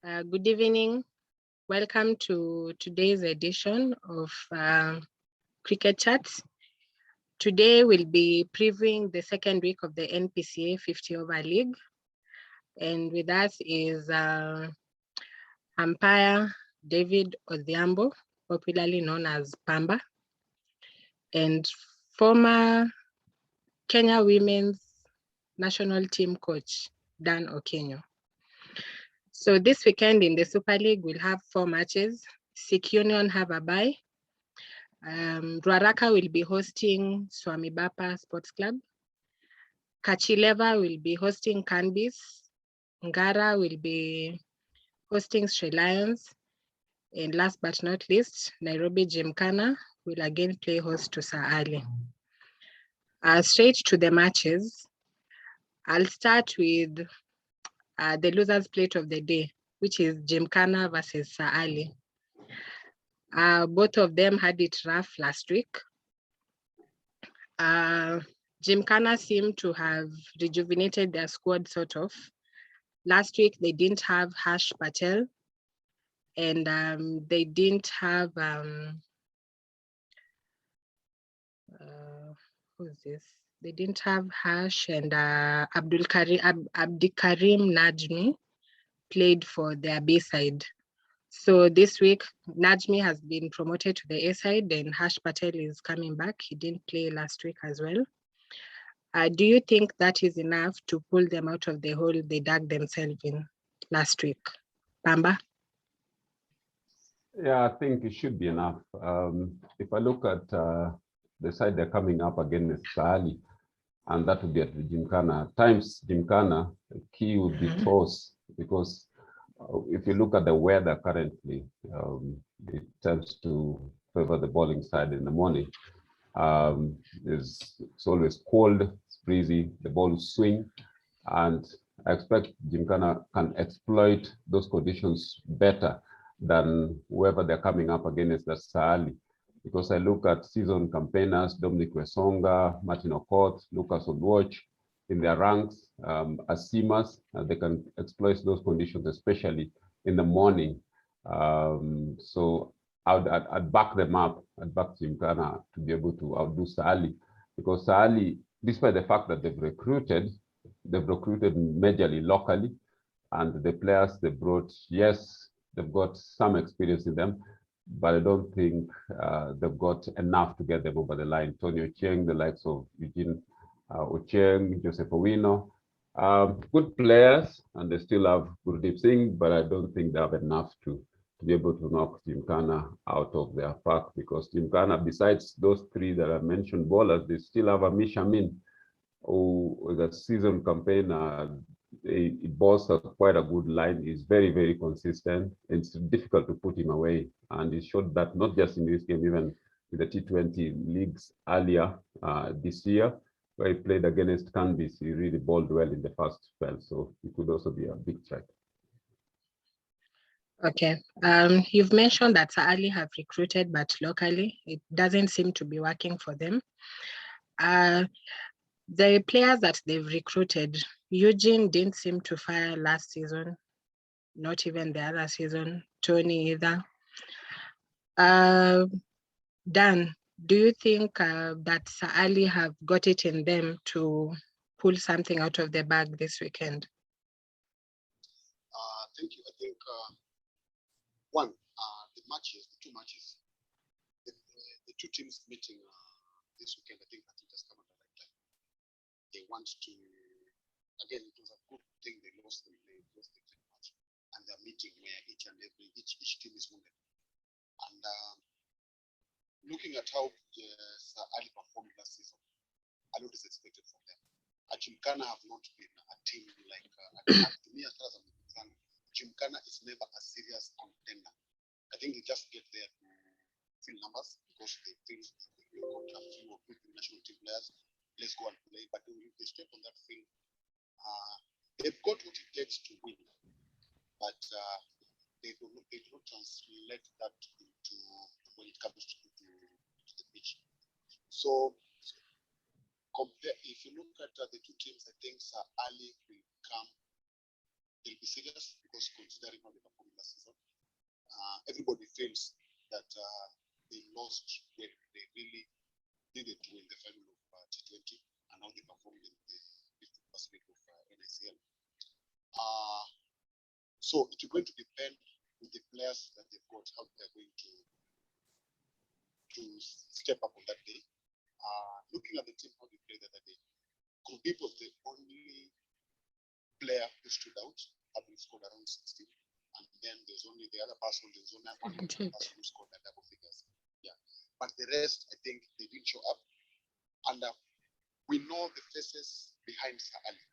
Good evening. Welcome to today's edition of Cricket Chats. Today we'll be previewing the second week of the NPCA 50 Over League. And with us is Umpire David Odhiambo, popularly known as Pamba, and former Kenya Women's National Team coach, Dan Okinyo. So this weekend in the Super League, we'll have 4 matches. Sikh Union have a bye. Ruaraka will be hosting Swami Bapa Sports Club. Kachileva will be hosting Canbis. Ngara will be hosting Sri Lions. And last but not least, Nairobi Gymkhana will again play host to Sir Ali. Straight to the matches. I'll start with the losers plate of the day, which is Gymkhana versus Sir Ali. Both of them had it rough last week. Gymkhana seemed to have rejuvenated their squad sort of. Last week, they didn't have Harsh Patel, and they didn't have, who's this? They didn't have Harsh, and Abdikarim Najmi played for their B side. So this week, Najmi has been promoted to the A side, and Harsh Patel is coming back. He didn't play last week as well. Do you think that is enough to pull them out of the hole they dug themselves in last week? Pamba? Yeah, I think it should be enough. If I look at the side they're coming up against Sahali, and that would be at the Gymkhana. At times, Gymkhana, the key would be toss, because if you look at the weather currently, it tends to favor the bowling side in the morning. It's always cold, it's breezy, the ball will swing, and I expect Gymkhana can exploit those conditions better than whoever they're coming up against, that's Sahali. Because I look at season campaigners, Dominic Wesonga, Martin Okoth, Lucas Odwoch, in their ranks as seamers, they can exploit those conditions, especially in the morning. So I'd back them up. I'd back Gymkhana to be able to outdo Sahali, because Sahali, despite the fact that they've recruited majorly locally, and the players they brought, yes, they've got some experience in them, but I don't think they've got enough to get them over the line. Tony Ochieng, the likes of Eugene Ochieng, Joseph Owino, good players, and they still have Gurdeep Singh, but I don't think they have enough to be able to knock Gymkhana out of their park, because Gymkhana, besides those 3 that I mentioned bowlers, they still have Amish Amin, who is a season campaigner. He bowls quite a good line. He's very, very consistent. It's difficult to put him away. And he showed that not just in this game, even in the T20 leagues earlier this year, where he played against Canbis. He really bowled well in the first spell. So he could also be a big threat. Okay. You've mentioned that Sir Ali have recruited, but locally, it doesn't seem to be working for them. The players that they've recruited, Eugene didn't seem to fire last season, not even the other season, Tony either. Dan, do you think that Sir Ali have got it in them to pull something out of the bag this weekend? Thank you. I think one, the 2 matches, the 2 teams meeting this weekend, I think it has come at the right time. They want to, again, it was a good thing they lost the match, and they're meeting where each team is wounded. And looking at how Sir Ali performed last season, I know what is expected from them. Gymkhana have not been a team like, to me, as far as I'm concerned, Gymkhana is never a serious contender. I think they just get there to fill numbers, because they feel they've got a few of good national team players. Let's go and play. But if they step on that field, they've got what it takes to win. But they do not translate that into when it comes to the pitch. So if you look at the 2 teams, I think Sir Ali will be serious because considering how they performed last season, everybody feels that they lost when they really needed to win the final of T20, and now they performed in the 50th week of NICL. So it's going to depend with the players that they've got, how they're going to step up on that day. Looking at the team, how they played the other day, Kuldeep was the only player who stood out, having scored around 16. And then there's only the other person, there's only one person who scored the double figures. Yeah. But the rest, I think they didn't show up. And we know the faces behind Sir Ali.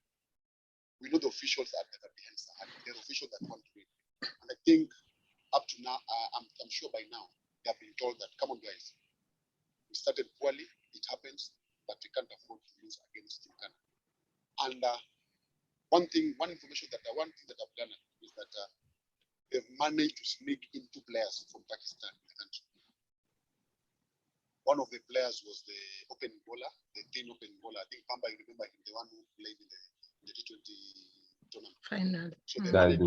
We know the officials that are behind Sir Ali. They're officials that want to win. And I think up to now, I'm sure by now, they have been told that, come on guys, we started poorly, it happens, but we can't afford to lose against Gymkhana. And one thing that I've done is that they've managed to sneak into players from Pakistan in the country. One of the players was the opening bowler, the thin opening bowler. I think Pamba, you remember him, the one who played in the T20 tournament. Final. So they managed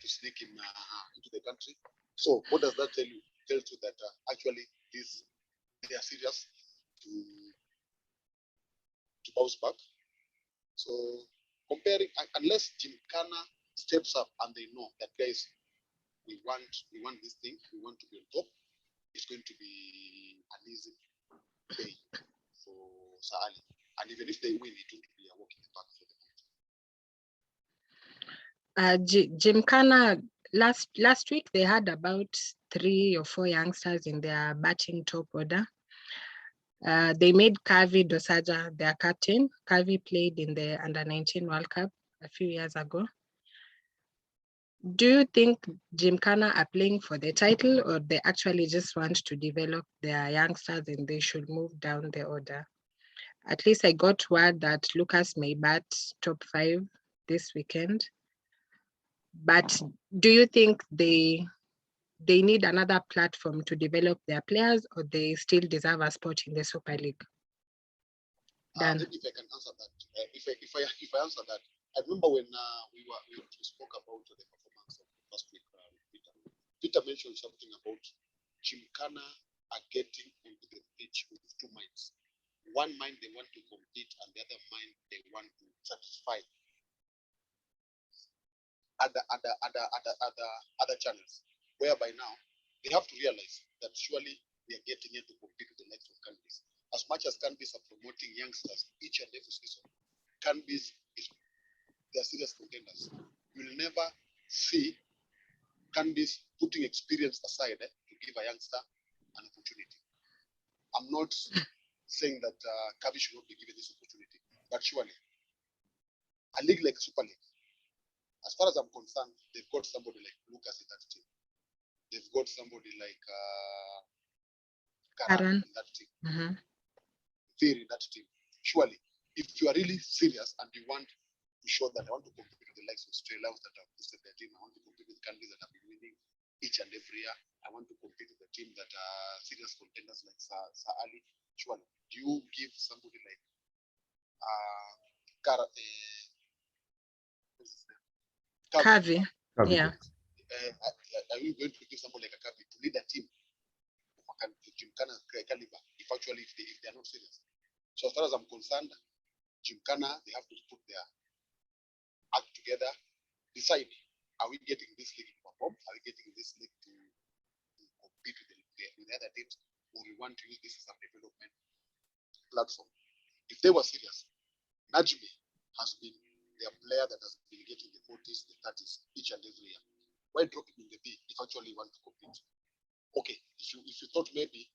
to sneak him into the country. So what does that tell you? It tells you that actually they are serious to bounce back. So comparing, unless Gymkhana steps up and they know that guys, we want this thing, we want to be on top, it's going to be an easy day for Sir Ali. And even if they win, it will be a walk in the park for the Gymkhana, last week they had about 3 or 4 youngsters in their batting top order. They made Kavi Dosaja their captain. Kavi played in the Under-19 World Cup a few years ago. Do you think Gymkhana are playing for the title, or they actually just want to develop their youngsters and they should move down the order? At least I got word that Lucas may bat top 5 this weekend. But do you think they need another platform to develop their players, or they still deserve a spot in the Super League? Dan. Maybe if I can answer that. If I answer that, I remember when we spoke about the performance of last week with Peter mentioned something about Gymkhana are getting into the pitch with 2 minds. One mind they want to compete, and the other mind they want to satisfy other channels. Whereby now they have to realize that surely they are getting here to compete with the likes of Candies. As much as Candies are promoting youngsters each and every season, Candies they are serious contenders. You'll never see Candies putting experience aside to give a youngster an opportunity. I'm not saying that Kavi should not be given this opportunity, but surely a league like Super League, as far as I'm concerned, they've got somebody like Lucas in that team. They've got somebody like Karan in that team. Theory in that team. Surely, if you are really serious and you want to show that I want to compete with the likes of Australia that have boosted their team, I want to compete with countries that have been winning each and every year, I want to compete with a team that are serious contenders like Sir Ali. Surely, do you give somebody like Kavi? Yeah. Are you going to give somebody like a Kavi to lead a team of Gymkhana caliber if they are not serious? So as far as I'm concerned, Gymkhana, they have to put their act together, decide, are we getting this league to perform? Are we getting this league to compete with the other teams, or we want to use this as a development platform? If they were serious, Najmi has been their player that has been getting the 40s, the 30s each and every year. Why drop him in the B if actually you want to compete? Okay, if you thought maybe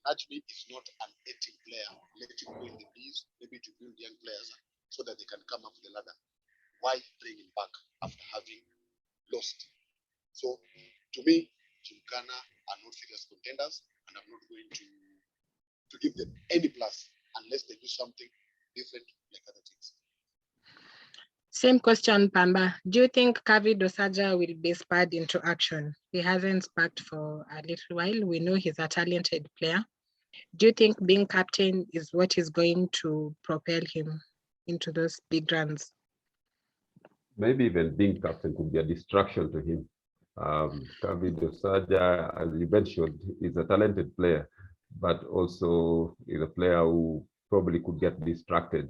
Najmi is not an 18 player, let him go in the Bs, maybe to build young players so that they can come up the ladder. Why bring him back after having lost? So to me, Gymkhana are not serious contenders, and I'm not going to give them any plus unless they do something different like other teams. Same question, Pamba. Do you think Kavi Dosaja will be spurred into action? He hasn't sparked for a little while. We know he's a talented player. Do you think being captain is what is going to propel him into those big runs? maybe even being captain could be a distraction to him. David Osaja, as you mentioned, is a talented player, but also is a player who probably could get distracted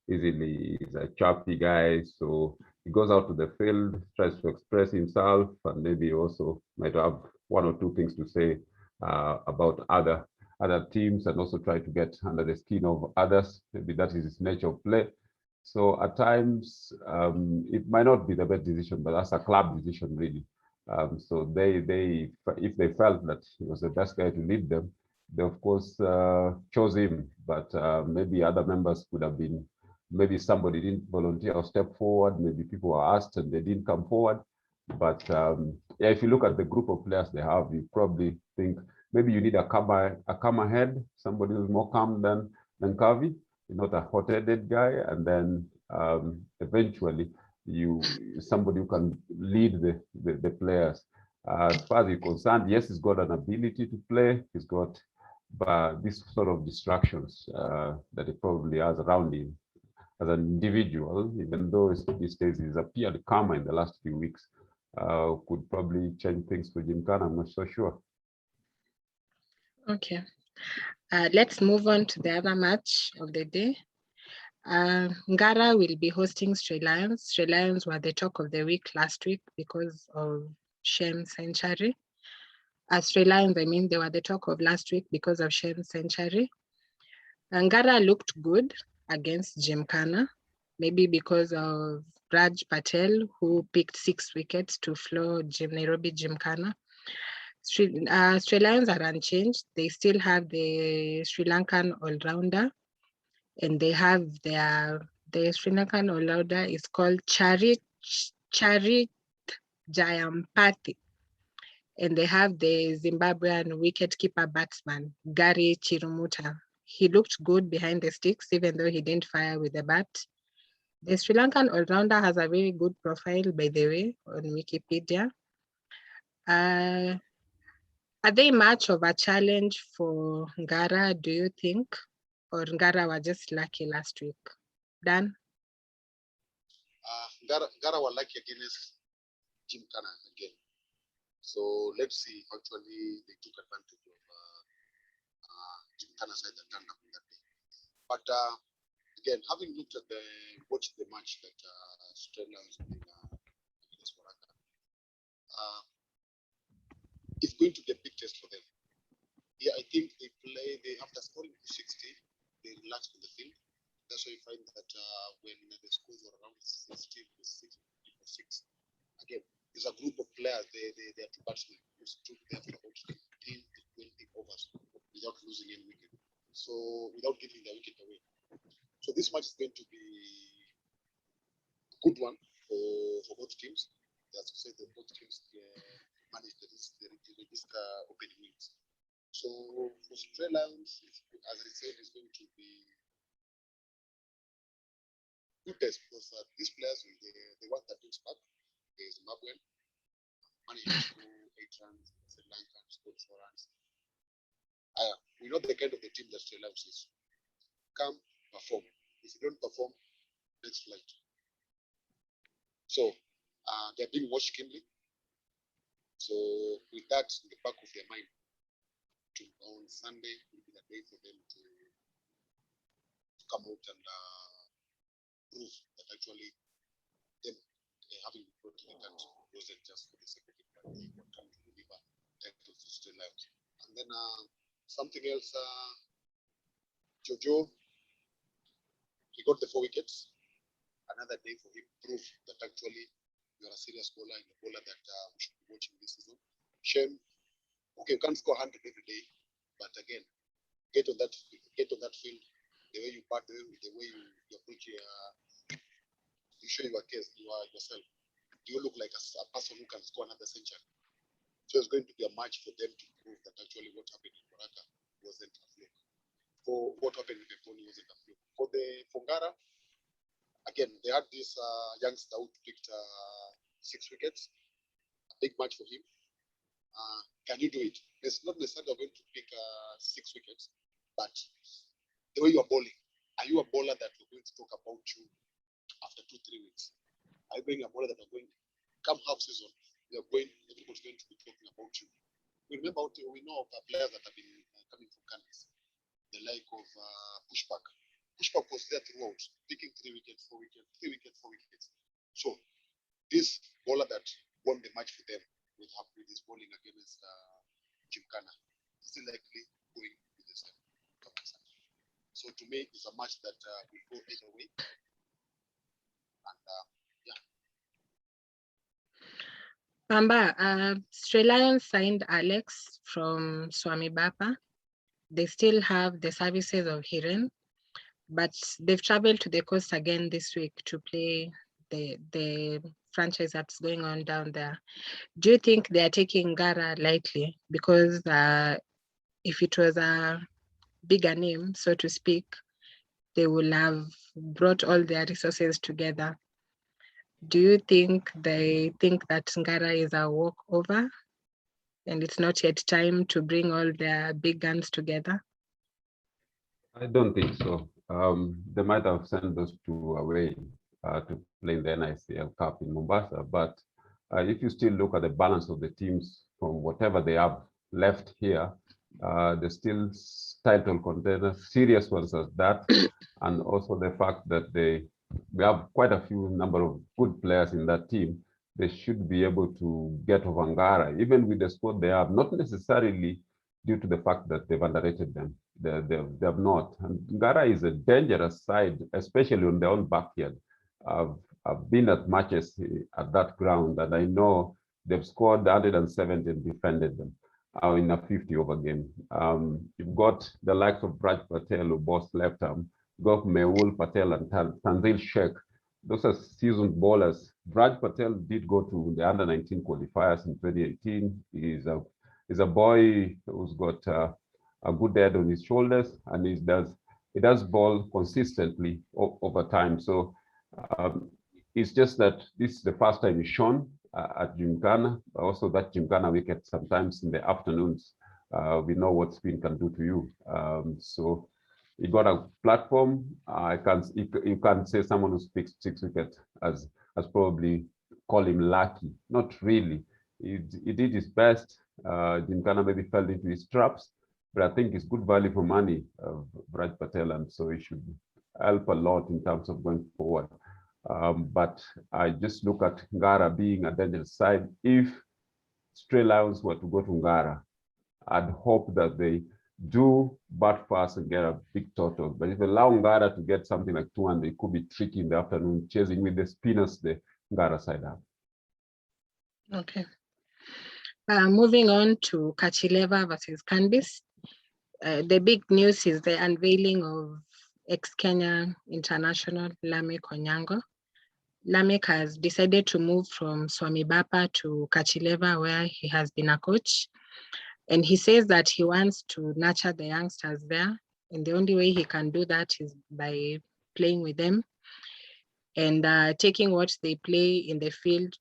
easily. He's a chirpy guy, so he goes out to the field, tries to express himself, and maybe also might have one or two things to say about other teams, and also try to get under the skin of others. Maybe that is his nature of play. So at times, it might not be the best decision, but that's a club decision, really. So if they felt that he was the best guy to lead them, they of course chose him. But maybe other members could have been, maybe somebody didn't volunteer or step forward. Maybe people were asked and they didn't come forward. But yeah, if you look at the group of players they have, you probably think maybe you need a calmer head, somebody who's more calm than Kavi, not a hot-headed guy, and then eventually somebody who can lead the players. As far as he's concerned, yes, he's got an ability to play. He's got this sort of distractions that he probably has around him as an individual, even though these days he's appeared calmer in the last few weeks. Could probably change things for Gymkhana, I'm not so sure. Okay. Let's move on to the other match of the day. Ngara will be hosting Sri Lions. Sri Lions were the talk of the week last week because of Shem's century. Sri Lions, I mean, they were the talk of last week because of Shem's century. Ngara looked good against Gymkhana, maybe because of Raj Patel, who picked 6 wickets to floor Nairobi Gymkhana. Sri Lions are unchanged. They still have the Sri Lankan all-rounder, and they have the Sri Lankan all-rounder is called Charit Jayampathy. And they have the Zimbabwean wicketkeeper batsman, Gary Chirumuta. He looked good behind the sticks, even though he didn't fire with the bat. The Sri Lankan all-rounder has a very good profile, by the way, on Wikipedia. Are they much of a challenge for Ngara, do you think? Or Ngara were just lucky last week? Dan? Ngara were lucky against Gymkhana again. So let's see, actually they took advantage of Gymkhana side that turned up in that day. But again, having looked at watched the match that Australia was playing against Morocco, it's going to be a big test for them. Yeah, I think after scoring 60, they relaxed on the field. That's why you find that when the scores were around 60 to 6, again, there's a group of players, they are two batsmen who stood there for about 15 to 20 overs without losing any wicket. So without giving the wicket away. So this match is going to be a good one for both teams. As you said, both teams managed the risk opening wins. So for Sri Lions, as I said, it's going to be good test because these players, they want that team's back. There's Zimbabwean, managed to score 8 runs, Sri Lanka scored 4 runs. We know the kind of the team that Sri Lanka is. Come, perform. If you don't perform, next flight. So they're being watched keenly. So with that in the back of their mind, on Sunday will be the day for them to come out and prove that actually them having brought to the country wasn't just for the sake of it, but they were trying to deliver titles to Sri Lanka. And then something else, Jojo, he got the 4 wickets. Another day for him prove that actually you are a serious bowler and a bowler that we should be watching this season. Shame, okay, you can't score 100 every day, but again, get on that field, the way you bat, the way you approach you show your case, yourself. Do you look like a person who can score another century? So it's going to be a match for them to prove that actually what happened in Morocco wasn't a fluke. For what happened in Peponi wasn't a fluke. For Ngara, again, they had this youngster who picked 6 wickets. A big match for him. Can you do it? It's not necessarily going to pick 6 wickets, but the way you are bowling, are you a bowler that we're going to talk about you after 2-3 weeks? are you going a bowler that are going come half season? We are going. Everybody's going to be talking about you. We remember we know of players that have been coming from Candice, the like of Pushback. Pushback was there throughout, picking 3 wickets, 4 wickets, 3 wickets, 4 wickets. So this bowler that won the match for them with his bowling against Gymkhana still likely going with the same. So to me, it's a match that will go either way. And Pamba, Sri Lions signed Alex from Swami Bapa. They still have the services of Hiren, but they've traveled to the coast again this week to play the franchise that's going on down there. Do you think they are taking Ngara lightly? Because if it was a bigger name, so to speak, they will have brought all their resources together. Do you think they think that Ngara is a walkover and it's not yet time to bring all their big guns together? I don't think so. They might have sent those two away to play in the NICL Cup in Mombasa, but if you still look at the balance of the teams from whatever they have left here, they're still title contenders, serious ones as that, and also the fact that we have quite a few number of good players in that team. They should be able to get over Ngara, even with the squad they have, not necessarily due to the fact that they've underrated them. They have not. And Ngara is a dangerous side, especially on their own backyard. I've been at matches at that ground, and I know they've scored 170 and defended them in a 50-over game. You've got the likes of Braj Patel, who boss left arm. You've got Mehul Patel and Tanzil Sheikh. Those are seasoned bowlers. Braj Patel did go to the under-19 qualifiers in 2018. He's a boy who's got a good head on his shoulders, and he does bowl consistently over time. So it's just that this is the first time he's shown at Gymkhana. Also, that Gymkhana wicket sometimes in the afternoons, we know what spin can do to you. So he got a platform. You can't say someone who speaks 6 wickets as probably call him lucky. Not really. He did his best. Gymkhana maybe fell into his traps, but I think it's good value for money, Braj Patel, and so he should help a lot in terms of going forward. But I just look at Ngara being a dangerous side. If Stray Lions were to go to Ngara, I'd hope that they do bat fast and get a big total. But if they allow Ngara to get something like 200, it could be tricky in the afternoon, chasing with the spinners the Ngara side up. Okay. Moving on to Kachileva versus Candice. The big news is the unveiling of ex-Kenya international Lamek Onyango. Lamek has decided to move from Swami Bapa to Kachileva, where he has been a coach. And he says that he wants to nurture the youngsters there. And the only way he can do that is by playing with them and taking what they play in the field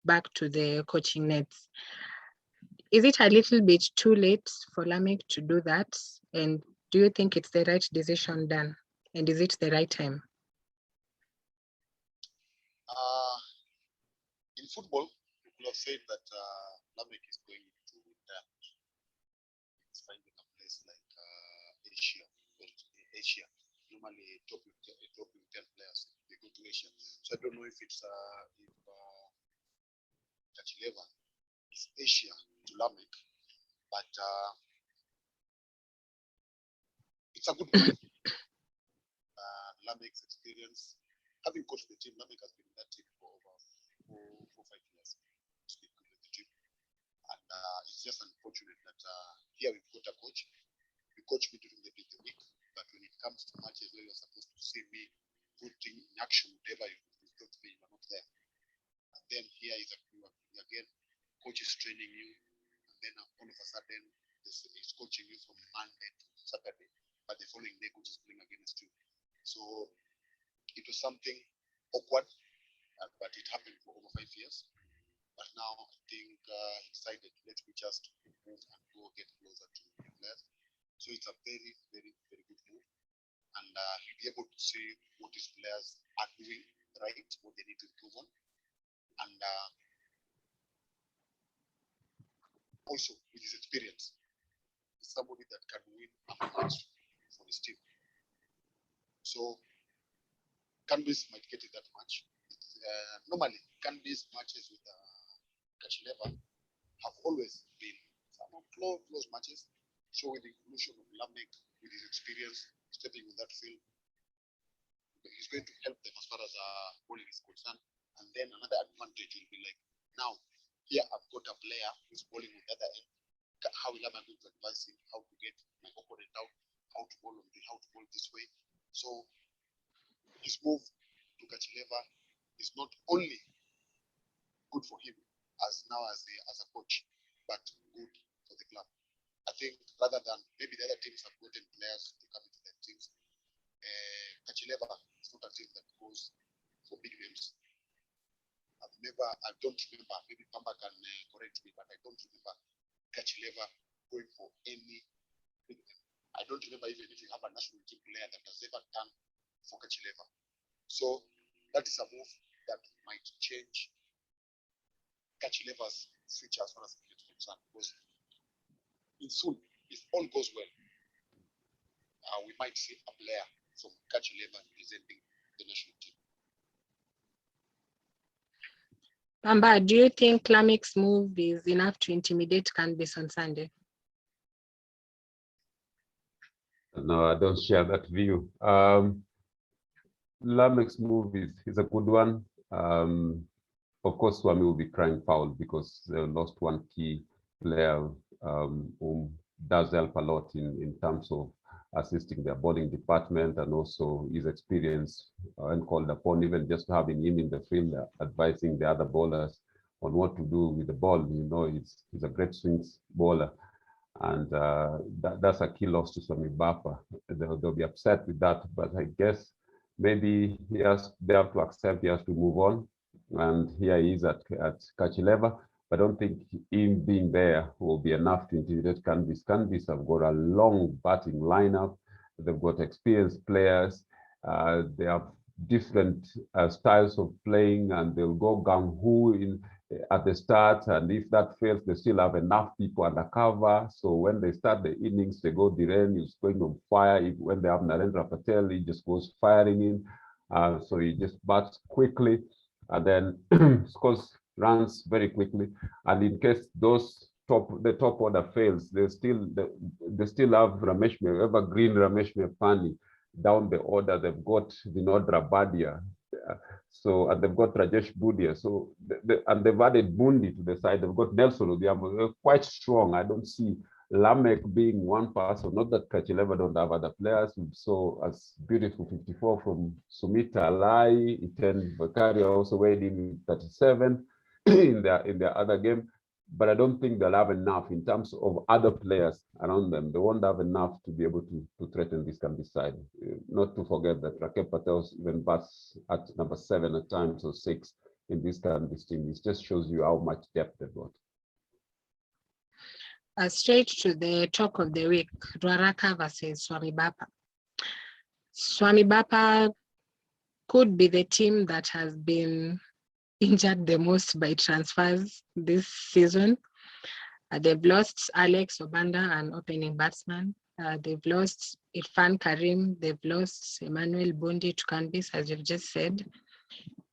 back to the coaching nets. Is it a little bit too late for Lamek to do that? And do you think it's the right decision done? And is it the right time? In football, people have said that Lamek is going to retirement. It's finding a place like Asia. Normally, top 10 players, they go to Asia. So I don't know if it's Kachileva is Asia to Lamek, but it's a good move. Lamek's experience, having coached the team, Lamek has been in that team for over 4-5 years. And it's just unfortunate that here we've got a coach. We coach me during the week, but when it comes to matches where you're supposed to see me putting in action whatever you taught me, you are not there. And then here is again, coach is training you, and then all of a sudden he's coaching you from Monday to Saturday, but the following day coach is playing against you. So it was something awkward, but it happened for over 5 years. But now I think he decided, let me just move and go get closer to the players. So it's a very, very, very good move. and he'll be able to see what his players are doing right, what they need to improve on, and also with his experience, he's somebody that can win a match for his team. So Canbis might get it that much. Normally, Canbis matches with Kachileva have always been some close matches. So with the inclusion of Lamek, with his experience stepping in that field, he's going to help them as far as bowling is concerned. And then another advantage will be like, now here I've got a player who's bowling on the other end. How am I going to advise him? How to get my opponent out? How to bowl this way? So his move to Kachileva is not only good for him as a coach, but good for the club. I think rather than maybe the other teams have gotten players to come into their teams, Kachileva is not a team that goes for big names. I don't remember, maybe Pamba can correct me, but I don't remember Kachileva going for any big name. I don't remember even if you have a national team player that has ever done for Kachileva. So that is a move that might change Kachileva's future as far as cricket is concerned. Because soon, if all goes well, we might see a player from Kachileva representing the national team. Pamba, do you think Lamek's move is enough to intimidate Canbis on Sunday? No, I don't share that view. Lamek's move is a good one. Of course, Swami will be crying foul because they lost one key player who does help a lot in terms of assisting their bowling department, and also his experience and called upon, even just having him in the field, advising the other bowlers on what to do with the ball. You know, he's a great swings bowler. And that's a key loss to Swami Bapa. They'll be upset with that, but I guess maybe they have to accept he has to move on. And here he is at Kachileva. I don't think him being there will be enough to intimidate Canbis. Canbis have got a long batting lineup. They've got experienced players. They have different styles of playing, and they'll go gung-ho at the start, and if that fails, they still have enough people under cover. So when they start the innings, they go Dhiren, he's going on fire. When they have Narendra Patel, he just goes firing in. So he just bats quickly, and then scores runs very quickly. And in case the top order fails, they still have Ramesh, evergreen Ramesh Mepani down the order. They've got Vinod Rabadia. So, and they've got Rajesh Budia. So, and they've added Bundi to the side. They've got Nelson Odiamo. They're quite strong. I don't see Lamek being one person. Not that Kachileva don't have other players. We saw as beautiful 54 from Sumita Alai. Iten Bakari also weighed in 37 in their other game. But I don't think they'll have enough in terms of other players around them. They won't have enough to be able to threaten this Canbis side. Not to forget that Rakesh Patel even bats at number 7 at times, or 6 in this Canbis team. It just shows you how much depth they've got. Straight to the talk of the week, Ruaraka versus Swami Bapa. Swami Bapa could be the team that has been injured the most by transfers this season. They've lost Alex Obanda, an opening batsman. They've lost Irfan Karim. They've lost Emmanuel Bundi to Canbis, as you've just said.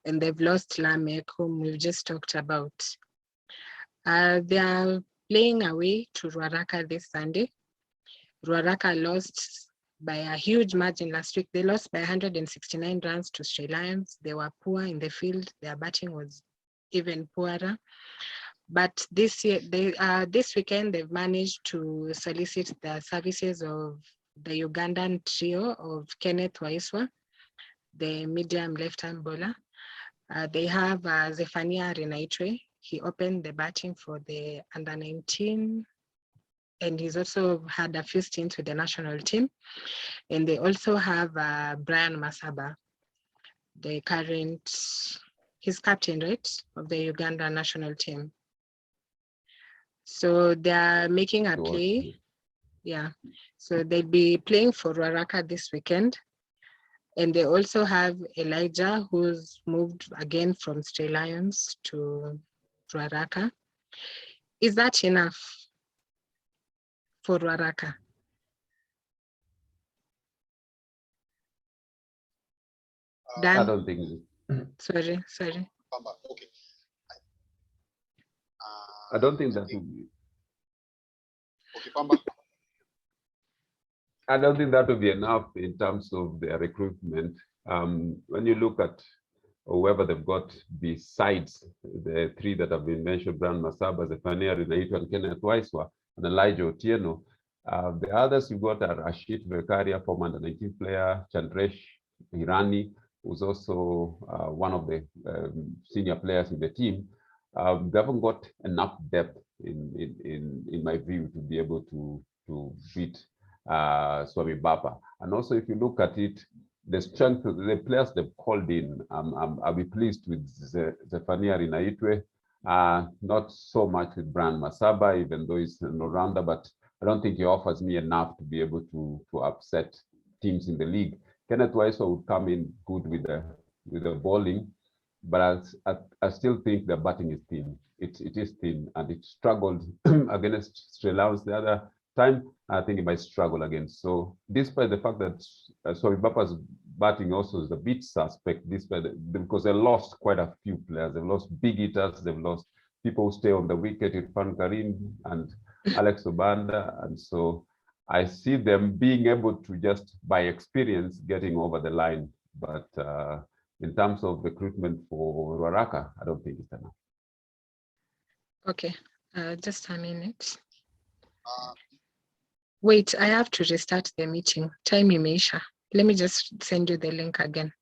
And they've lost Lamek, whom we've just talked about. They are playing away to Ruaraka this Sunday. Ruaraka lost by a huge margin last week. They lost by 169 runs to Sri Lions. They were poor in the field. Their batting was even poorer. But this weekend, they've managed to solicit the services of the Ugandan trio of Kenneth Waiswa, the medium left-hand bowler. They have Zephania Renaitwe. He opened the batting for the under-19, and he's also had a few stints with the national team. And they also have Brian Masaba, he's captain, right, of the Uganda national team. So they're making a play. Yeah. So they'll be playing for Ruaraka this weekend. And they also have Elijah, who's moved again from Stray Lions to Ruaraka. Is that enough for Ruaraka? Dan? I don't think. Sorry. Pamba, okay. I don't think that will be. Okay, Pamba. I don't think that will be enough in terms of their recruitment. When you look at whoever they've got besides the three that have been mentioned, Brian Masaba, Zephaniah Rinaito, and Kenneth Waiswa, and Elijah Otieno, the others you've got are Rashid Vekaria, former under-19 player, Chandresh Hirani, who's also one of the senior players in the team. They haven't got enough depth in my view to be able to beat Swami Bapa. And also, if you look at it, the strength of the players they've called in, I'll be pleased with Zephaniah Rinaitwe. Not so much with Brian Masaba, even though he's an all-rounder, but I don't think he offers me enough to be able to upset teams in the league. Kenneth Waiswa would come in good with the bowling, but I still think the batting is thin. It is thin, and it struggled against Sri Lanka the other time. I think it might struggle again. So, despite the fact that Swami Bapa's batting also is a bit suspect, because they lost quite a few players. They've lost big hitters. They've lost people who stay on the wicket, Irfan Karim and Alex Obanda, and so I see them being able to just by experience getting over the line, but in terms of recruitment for Ruaraka, I don't think it's enough. Okay, just a minute. Wait, I have to restart the meeting. Time imeisha. Let me just send you the link again.